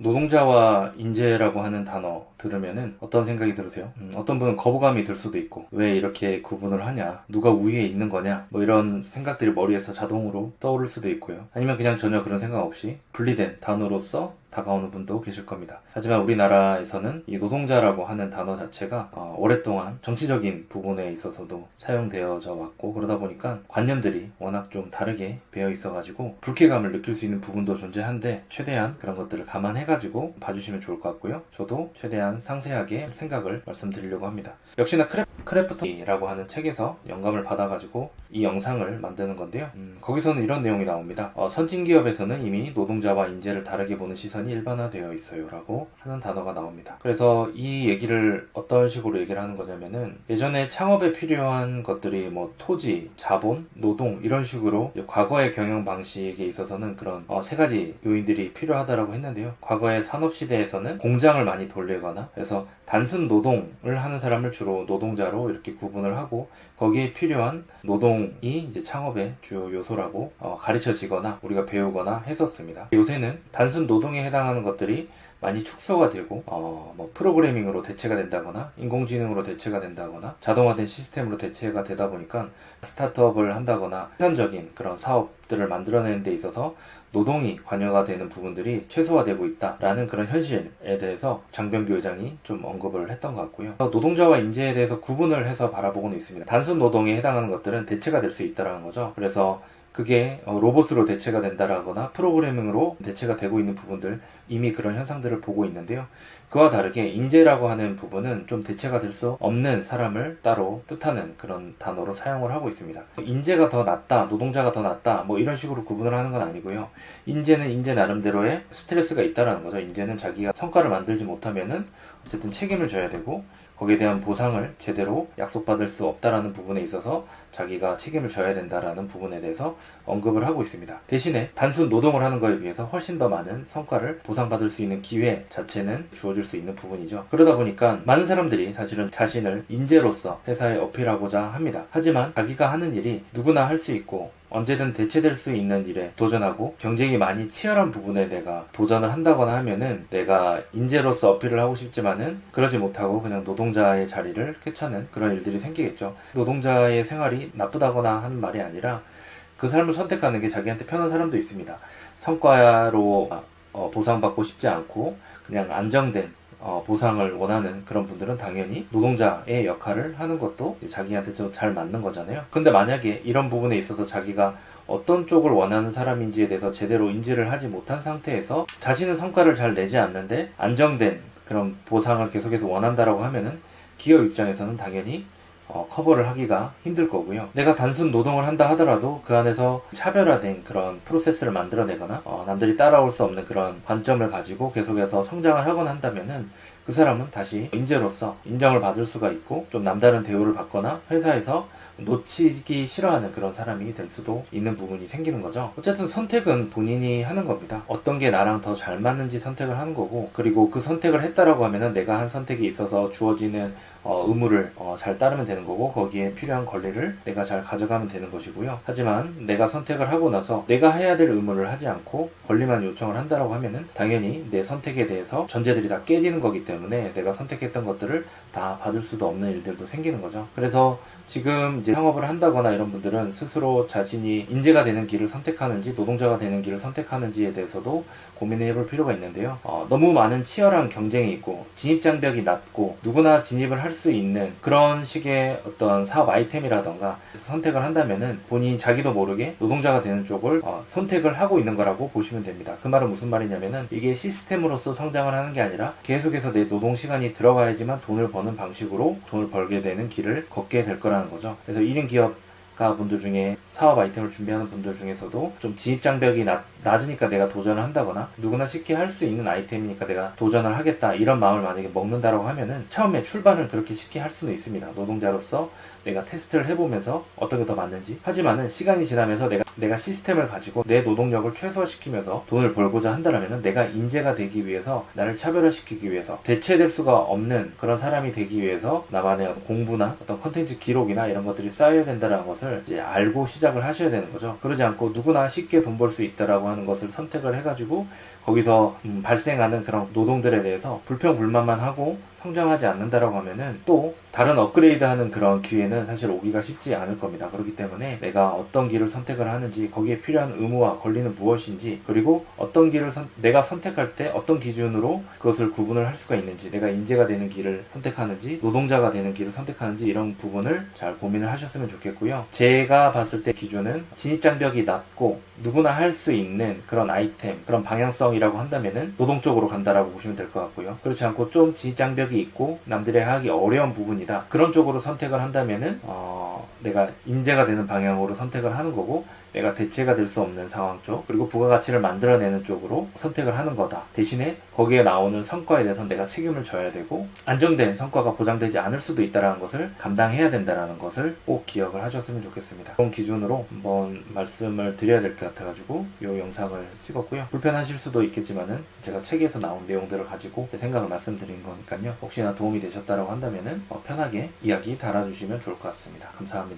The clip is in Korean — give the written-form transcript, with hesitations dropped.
노동자와 인재라고 하는 단어 들으면은 어떤 생각이 들으세요? 어떤 분은 거부감이 들 수도 있고, 왜 이렇게 구분을 하냐, 누가 우위에 있는 거냐, 뭐 이런 생각들이 머리에서 자동으로 떠오를 수도 있고요. 아니면 그냥 전혀 그런 생각 없이 분리된 단어로서 다가오는 분도 계실 겁니다. 하지만 우리나라에서는 이 노동자라고 하는 단어 자체가 오랫동안 정치적인 부분에 있어서도 사용되어져 왔고, 그러다 보니까 관념들이 워낙 좀 다르게 배어 있어가지고 불쾌감을 느낄 수 있는 부분도 존재한데, 최대한 그런 것들을 감안해가지고 봐주시면 좋을 것 같고요. 저도 최대한 상세하게 생각을 말씀드리려고 합니다. 역시나 크래프트라고 하는 책에서 영감을 받아가지고 이 영상을 만드는 건데요. 거기서는 이런 내용이 나옵니다. 선진기업에서는 이미 노동자와 인재를 다르게 보는 시선이 일반화되어 있어요 라고 하는 단어가 나옵니다. 그래서 이 얘기를 어떤 식으로 얘기를 하는 거냐면은, 예전에 창업에 필요한 것들이 뭐 토지, 자본, 노동 이런 식으로 과거의 경영 방식에 있어서는 그런 세 가지 요인들이 필요하다라고 했는데요. 과거의 산업시대에서는 공장을 많이 돌리거나, 그래서 단순 노동을 하는 사람을 주로 노동자로 이렇게 구분을 하고, 거기에 필요한 노동이 이제 창업의 주요 요소라고 가르쳐지거나 우리가 배우거나 했었습니다. 요새는 단순 노동에 해당하는 것들이 많이 축소가 되고 뭐 프로그래밍으로 대체가 된다거나 인공지능으로 대체가 된다거나 자동화된 시스템으로 대체가 되다 보니까 스타트업을 한다거나 생산적인 그런 사업들을 만들어내는 데 있어서 노동이 관여가 되는 부분들이 최소화되고 있다라는 그런 현실에 대해서 장병규 회장이 좀 언급을 했던 것 같고요. 노동자와 인재에 대해서 구분을 해서 바라보고는 있습니다. 단순 노동에 해당하는 것들은 대체가 될 수 있다는 거죠. 그래서 그게 로봇으로 대체가 된다라거나 프로그래밍으로 대체가 되고 있는 부분들, 이미 그런 현상들을 보고 있는데요. 그와 다르게 인재라고 하는 부분은 좀 대체가 될 수 없는 사람을 따로 뜻하는 그런 단어로 사용을 하고 있습니다. 인재가 더 낫다, 노동자가 더 낫다, 뭐 이런 식으로 구분을 하는 건 아니고요. 인재는 인재 나름대로의 스트레스가 있다라는 거죠. 인재는 자기가 성과를 만들지 못하면은 어쨌든 책임을 져야 되고, 거기에 대한 보상을 제대로 약속받을 수 없다라는 부분에 있어서 자기가 책임을 져야 된다라는 부분에 대해서 언급을 하고 있습니다. 대신에 단순 노동을 하는 것에 비해서 훨씬 더 많은 성과를 보상받을 수 있는 기회 자체는 주어질 수 있는 부분이죠. 그러다 보니까 많은 사람들이 사실은 자신을 인재로서 회사에 어필하고자 합니다. 하지만 자기가 하는 일이 누구나 할 수 있고 언제든 대체될 수 있는 일에 도전하고 경쟁이 많이 치열한 부분에 내가 도전을 한다거나 하면은, 내가 인재로서 어필을 하고 싶지만은 그러지 못하고 그냥 노동자의 자리를 꿰차는 그런 일들이 생기겠죠. 노동자의 생활이 나쁘다거나 하는 말이 아니라 그 삶을 선택하는 게 자기한테 편한 사람도 있습니다. 성과로 보상받고 싶지 않고 그냥 안정된 보상을 원하는 그런 분들은 당연히 노동자의 역할을 하는 것도 자기한테 좀 잘 맞는 거잖아요. 근데 만약에 이런 부분에 있어서 자기가 어떤 쪽을 원하는 사람인지에 대해서 제대로 인지를 하지 못한 상태에서 자신은 성과를 잘 내지 않는데 안정된 그런 보상을 계속해서 원한다라고 하면은 기업 입장에서는 당연히 커버를 하기가 힘들 거고요. 내가 단순 노동을 한다 하더라도 그 안에서 차별화된 그런 프로세스를 만들어내거나 남들이 따라올 수 없는 그런 관점을 가지고 계속해서 성장을 하거나 한다면은 그 사람은 다시 인재로서 인정을 받을 수가 있고, 좀 남다른 대우를 받거나 회사에서 놓치기 싫어하는 그런 사람이 될 수도 있는 부분이 생기는 거죠. 어쨌든 선택은 본인이 하는 겁니다. 어떤 게 나랑 더 잘 맞는지 선택을 하는 거고, 그리고 그 선택을 했다라고 하면은 내가 한 선택에 있어서 주어지는 의무를 잘 따르면 되는 거고, 거기에 필요한 권리를 내가 잘 가져가면 되는 것이고요. 하지만 내가 선택을 하고 나서 내가 해야 될 의무를 하지 않고 권리만 요청을 한다라고 하면은 당연히 내 선택에 대해서 전제들이 다 깨지는 거기 때문에 내가 선택했던 것들을 다 받을 수도 없는 일들도 생기는 거죠. 그래서 지금 이제 창업을 한다거나 이런 분들은 스스로 자신이 인재가 되는 길을 선택하는지 노동자가 되는 길을 선택하는지에 대해서도 고민을 해볼 필요가 있는데요. 너무 많은 치열한 경쟁이 있고 진입장벽이 낮고 누구나 진입을 할 수 있는 그런 식의 어떤 사업 아이템이라던가 선택을 한다면은 본인이 자기도 모르게 노동자가 되는 쪽을 선택을 하고 있는 거라고 보시면 됩니다. 그 말은 무슨 말이냐면은, 이게 시스템으로서 성장을 하는 게 아니라 계속해서 내 노동 시간이 들어가야지만 돈을 버는 방식으로 돈을 벌게 되는 길을 걷게 될 거라는 거죠. 그래서 1인 기업가 분들 중에 사업 아이템을 준비하는 분들 중에서도 좀 진입장벽이 낮으니까 내가 도전을 한다거나, 누구나 쉽게 할 수 있는 아이템이니까 내가 도전을 하겠다 이런 마음을 만약에 먹는다라고 하면은 처음에 출발을 그렇게 쉽게 할 수는 있습니다. 노동자로서 내가 테스트를 해보면서 어떤 게 더 맞는지. 하지만은 시간이 지나면서 내가 내가 시스템을 가지고 내 노동력을 최소화시키면서 돈을 벌고자 한다면 내가 인재가 되기 위해서, 나를 차별화시키기 위해서, 대체될 수가 없는 그런 사람이 되기 위해서 나만의 공부나 어떤 컨텐츠 기록이나 이런 것들이 쌓여야 된다는 것을 이제 알고 시작을 하셔야 되는 거죠. 그러지 않고 누구나 쉽게 돈 벌 수 있다라고 하는 것을 선택을 해가지고 거기서 발생하는 그런 노동들에 대해서 불평불만만 하고 성장하지 않는다라고 하면은 또 다른 업그레이드하는 그런 기회는 사실 오기가 쉽지 않을 겁니다. 그렇기 때문에 내가 어떤 길을 선택을 하는지, 거기에 필요한 의무와 권리는 무엇인지, 그리고 어떤 길을 내가 선택할 때 어떤 기준으로 그것을 구분을 할 수가 있는지, 내가 인재가 되는 길을 선택하는지 노동자가 되는 길을 선택하는지, 이런 부분을 잘 고민을 하셨으면 좋겠고요. 제가 봤을 때 기준은 진입장벽이 낮고 누구나 할 수 있는 그런 아이템, 그런 방향성이라고 한다면은 노동 쪽으로 간다라고 보시면 될 것 같고요. 그렇지 않고 좀 진입장벽이 있고 남들이 하기 어려운 부분이다, 그런 쪽으로 선택을 한다면은 내가 인재가 되는 방향으로 선택을 하는 거고, 내가 대체가 될 수 없는 상황 쪽, 그리고 부가가치를 만들어내는 쪽으로 선택을 하는 거다. 대신에 거기에 나오는 성과에 대해서 내가 책임을 져야 되고, 안정된 성과가 보장되지 않을 수도 있다는 것을 감당해야 된다는 것을 꼭 기억을 하셨으면 좋겠습니다. 그런 기준으로 한번 말씀을 드려야 될 것 같아가지고 이 영상을 찍었고요. 불편하실 수도 있겠지만은 제가 책에서 나온 내용들을 가지고 제 생각을 말씀드린 거니까요. 혹시나 도움이 되셨다고 한다면은 편하게 이야기 달아주시면 좋을 것 같습니다. 감사합니다.